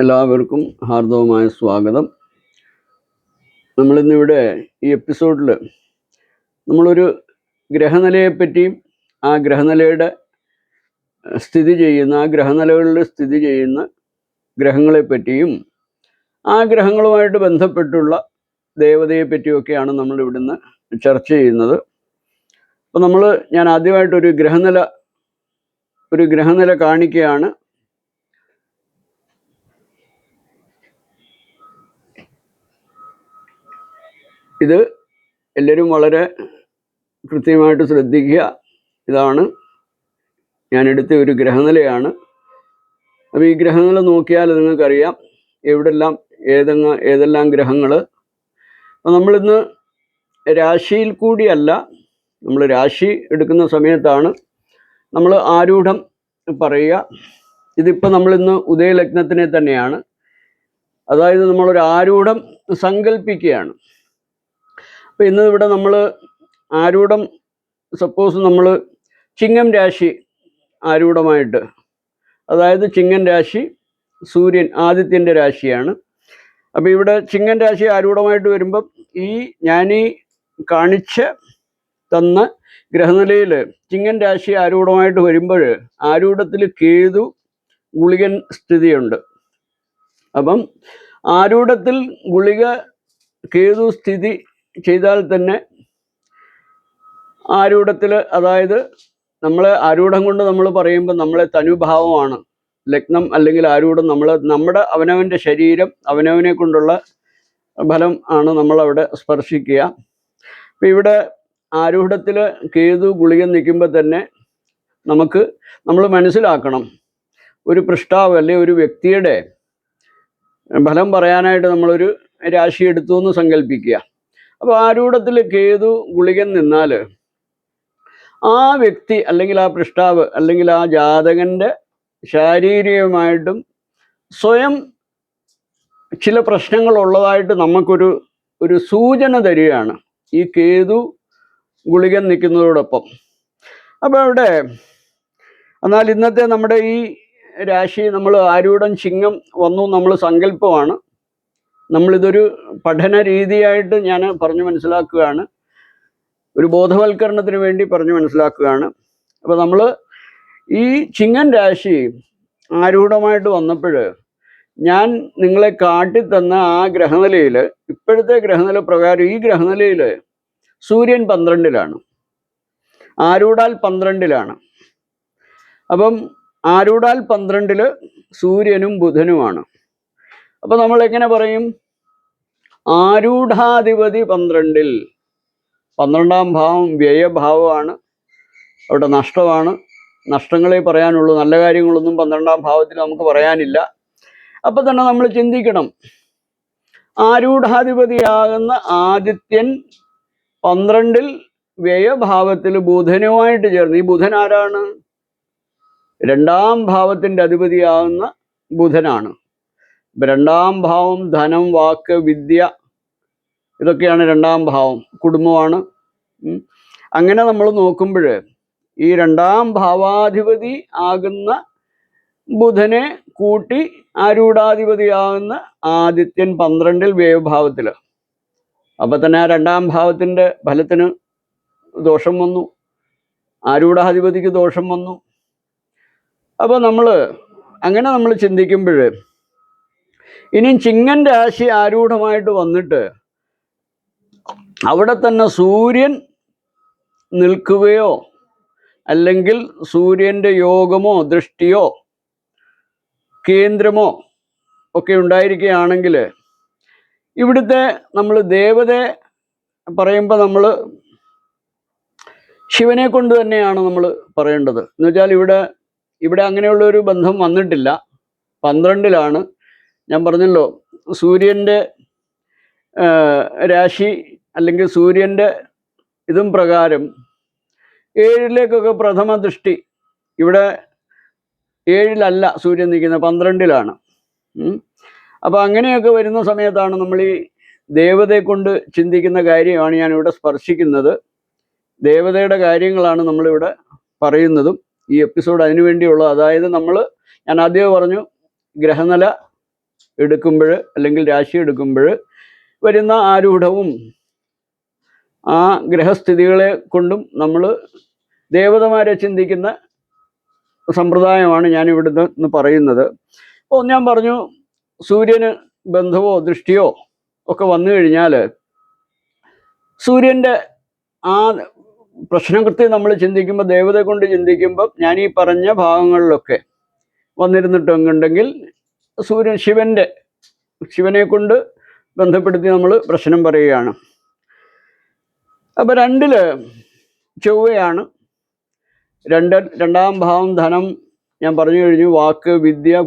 എല്ലാവർക്കും ഹാർദവമായ സ്വാഗതം. നമ്മളിന്നിവിടെ ഈ എപ്പിസോഡിൽ നമ്മളൊരു ഗ്രഹനിലയെപ്പറ്റിയും ആ ഗ്രഹനിലയുടെ ആ ഗ്രഹനിലകളിൽ സ്ഥിതി ചെയ്യുന്ന ഗ്രഹങ്ങളെപ്പറ്റിയും ആ ഗ്രഹങ്ങളുമായിട്ട് ബന്ധപ്പെട്ടുള്ള ദേവതയെ പറ്റിയൊക്കെയാണ് നമ്മൾ ഇവിടുന്ന് ചർച്ച ചെയ്യുന്നത്. അപ്പോൾ ഞാൻ ആദ്യമായിട്ടൊരു ഗ്രഹനില കാണിക്കുകയാണ്. ഇത് എല്ലാവരും വളരെ കൃത്യമായിട്ട് ശ്രദ്ധിക്കുക. ഇതാണ് ഞാൻ എടുത്ത ഒരു ഗ്രഹനിലയാണ്. അപ്പോൾ ഈ ഗ്രഹനില നോക്കിയാൽ നിങ്ങൾക്കറിയാം ഏതെല്ലാം ഗ്രഹങ്ങൾ. അപ്പോൾ നമ്മളിന്ന് രാശിയിൽ കൂടിയല്ല, നമ്മൾ രാശി എടുക്കുന്ന സമയത്താണ് നമ്മൾ ആരൂഢം പറയുക. ഇതിപ്പോൾ നമ്മളിന്ന് ഉദയലഗ്നത്തിനെ തന്നെയാണ്, അതായത് നമ്മളൊരു ആരൂഢം സങ്കല്പിക്കുകയാണ്. അപ്പോൾ ഇന്ന് ഇവിടെ നമ്മൾ ആരൂഢം, സപ്പോസ് നമ്മൾ ചിങ്ങം രാശി ആരൂഢമായിട്ട്, അതായത് ചിങ്ങൻ രാശി സൂര്യൻ ആദിത്യൻ്റെ രാശിയാണ്. അപ്പോൾ ഇവിടെ ചിങ്ങൻ രാശി ആരൂഢമായിട്ട് വരുമ്പം ഞാൻ കാണിച്ച തന്ന ഗ്രഹനിലയിൽ ചിങ്ങൻ രാശി ആരൂഢമായിട്ട് വരുമ്പോൾ ആരൂഢത്തിൽ കേതു ഗുളികൻ സ്ഥിതിയുണ്ട്. അപ്പം ആരൂഢത്തിൽ ഗുളിക കേതു സ്ഥിതി ചെയ്താൽ തന്നെ ആരൂഢത്തിൽ, അതായത് നമ്മളെ ആരൂഢം കൊണ്ട് നമ്മൾ പറയുമ്പോൾ നമ്മളെ തനുഭാവമാണ് ലഗ്നം അല്ലെങ്കിൽ ആരൂഢം. നമ്മുടെ അവനവൻ്റെ ശരീരം, അവനവനെ കൊണ്ടുള്ള ഫലം ആണ് നമ്മളവിടെ സ്പർശിക്കുക. അപ്പം ഇവിടെ ആരൂഢത്തിൽ കേതു ഗുളികൻ നിൽക്കുമ്പോൾ തന്നെ നമ്മൾ മനസ്സിലാക്കണം, ഒരു പൃഷ്ഠാവ് അല്ലെങ്കിൽ ഒരു വ്യക്തിയുടെ ഫലം പറയാനായിട്ട് നമ്മളൊരു രാശി എടുത്തു എന്ന് സങ്കല്പിക്കുക. അപ്പോൾ ആരൂഢത്തിൽ കേതു ഗുളികൻ നിന്നാൽ ആ വ്യക്തി അല്ലെങ്കിൽ ആ പൃഷ്ഠാവ് അല്ലെങ്കിൽ ആ ജാതകൻ്റെ ശാരീരികമായിട്ടും സ്വയം ചില പ്രശ്നങ്ങളുള്ളതായിട്ട് നമുക്കൊരു സൂചന തരികയാണ് ഈ കേതു ഗുളികൻ നിൽക്കുന്നതോടൊപ്പം. അപ്പോൾ അവിടെ എന്നാൽ ഇന്നത്തെ നമ്മുടെ ഈ രാശി നമ്മൾ ആരൂഢം ചിങ്ങം വന്നു നമ്മൾ സങ്കല്പമാണ്. നമ്മളിതൊരു പഠന രീതിയായിട്ട് ഞാൻ പറഞ്ഞു മനസ്സിലാക്കുകയാണ്, ഒരു ബോധവൽക്കരണത്തിന് വേണ്ടി പറഞ്ഞു മനസ്സിലാക്കുകയാണ്. അപ്പോൾ നമ്മൾ ഈ ചിങ്ങൻ രാശി ആരൂഢമായിട്ട് വന്നപ്പോൾ ഞാൻ നിങ്ങളെ കാട്ടിത്തന്ന ആ ഗ്രഹനിലയിൽ, ഇപ്പോഴത്തെ ഗ്രഹനില പ്രകാരം ഈ ഗ്രഹനിലയിൽ സൂര്യൻ 12-ലാണ്, ആരൂഢാൽ 12-ലാണ്. അപ്പം ആരൂഢാൽ 12 സൂര്യനും ബുധനുമാണ്. അപ്പോൾ നമ്മൾ എങ്ങനെ പറയും? ആരൂഢാധിപതി 12-ൽ, 12-ാം ഭാവം വ്യയഭാവമാണ്, അവിടെ നഷ്ടമാണ്. നഷ്ടങ്ങളെ പറയാനുള്ളൂ, നല്ല കാര്യങ്ങളൊന്നും 12-ാം ഭാവത്തിൽ നമുക്ക് പറയാനില്ല. അപ്പം തന്നെ നമ്മൾ ചിന്തിക്കണം, ആരൂഢാധിപതിയാകുന്ന ആദിത്യൻ 12-ൽ വ്യയഭാവത്തിൽ ബുധനുമായിട്ട് ചേർന്ന്. ഈ ബുധൻ ആരാണ്? 2-ാം ഭാവത്തിൻ്റെ അധിപതിയാകുന്ന ബുധനാണ്. 2-ാം ഭാവം ധനം, വാക്ക്, വിദ്യ, ഇതൊക്കെയാണ് 2-ാം ഭാവം, കുടുംബമാണ്. അങ്ങനെ നമ്മൾ നോക്കുമ്പോൾ ഈ 2-ാം ഭാവാധിപതി ആകുന്ന ബുധനെ കൂട്ടി ആരൂഢാധിപതിയാകുന്ന ആദിത്യൻ 12-ൽ വ്യയഭാവത്തിൽ. അപ്പം തന്നെ ആ 2-ാം ഭാവത്തിൻ്റെ ഫലത്തിന് ദോഷം വന്നു, ആരൂഢാധിപതിക്ക് ദോഷം വന്നു. അപ്പോൾ അങ്ങനെ നമ്മൾ ചിന്തിക്കുമ്പോൾ ഇനി ചിങ്ങൻ രാശി ആരൂഢമായിട്ട് വന്നിട്ട് അവിടെ തന്നെ സൂര്യൻ നിൽക്കുകയോ അല്ലെങ്കിൽ സൂര്യൻ്റെ യോഗമോ ദൃഷ്ടിയോ കേന്ദ്രമോ ഒക്കെ ഉണ്ടായിരിക്കുകയാണെങ്കിൽ, ഇവിടുത്തെ നമ്മൾ ദേവതയെ പറയുമ്പോൾ നമ്മൾ ശിവനെ കൊണ്ട് തന്നെയാണ് നമ്മൾ പറയേണ്ടത്. എന്നുവെച്ചാൽ ഇവിടെ അങ്ങനെയുള്ളൊരു ബന്ധം വന്നിട്ടില്ല. 12-ലാണ്. ഞാൻ പറഞ്ഞല്ലോ, സൂര്യൻ്റെ രാശി അല്ലെങ്കിൽ സൂര്യൻ്റെ ഇതും പ്രകാരം 7-ലേക്കൊക്കെ പ്രഥമ ദൃഷ്ടി. ഇവിടെ 7-ലല്ല സൂര്യൻ നിൽക്കുന്നത്, 12-ലാണ്. അപ്പോൾ അങ്ങനെയൊക്കെ വരുന്ന സമയത്താണ് നമ്മൾ ഈ ദേവതയെ കൊണ്ട് ചിന്തിക്കുന്ന കാര്യമാണ് ഞാനിവിടെ സ്പർശിക്കുന്നത്. ദേവതയുടെ കാര്യങ്ങളാണ് നമ്മളിവിടെ പറയുന്നതും ഈ എപ്പിസോഡ് അതിനു വേണ്ടിയുള്ളത്. അതായത് ഞാൻ ആദ്യമേ പറഞ്ഞു, ഗ്രഹനില എടുക്കുമ്പോൾ അല്ലെങ്കിൽ രാശി എടുക്കുമ്പോൾ വരുന്ന ആരൂഢവും ആ ഗ്രഹസ്ഥിതികളെ കൊണ്ടും നമ്മൾ ദേവതമാരെ ചിന്തിക്കുന്ന സമ്പ്രദായമാണ് ഞാൻ ഇവിടുന്ന് പറയുന്നത്. അപ്പോൾ ഞാൻ പറഞ്ഞു, സൂര്യന് ബന്ധമോ ദൃഷ്ടിയോ ഒക്കെ വന്നു കഴിഞ്ഞാൽ സൂര്യൻ്റെ ആ പ്രശ്നകൃത്യം നമ്മൾ ചിന്തിക്കുമ്പോൾ, ദേവതയെ കൊണ്ട് ചിന്തിക്കുമ്പോൾ ഞാൻ ഈ പറഞ്ഞ ഭാഗങ്ങളിലൊക്കെ വന്നിരുന്നിട്ടുണ്ടെങ്കിൽ ശിവനെ കൊണ്ട് ബന്ധപ്പെടുത്തി നമ്മൾ പ്രശ്നം പറയുകയാണ്. അപ്പം 2 ചൊവ്വയാണ്. രണ്ടാം ഭാവം ധനം ഞാൻ പറഞ്ഞു കഴിഞ്ഞു. വാക്ക്, വിദ്യ,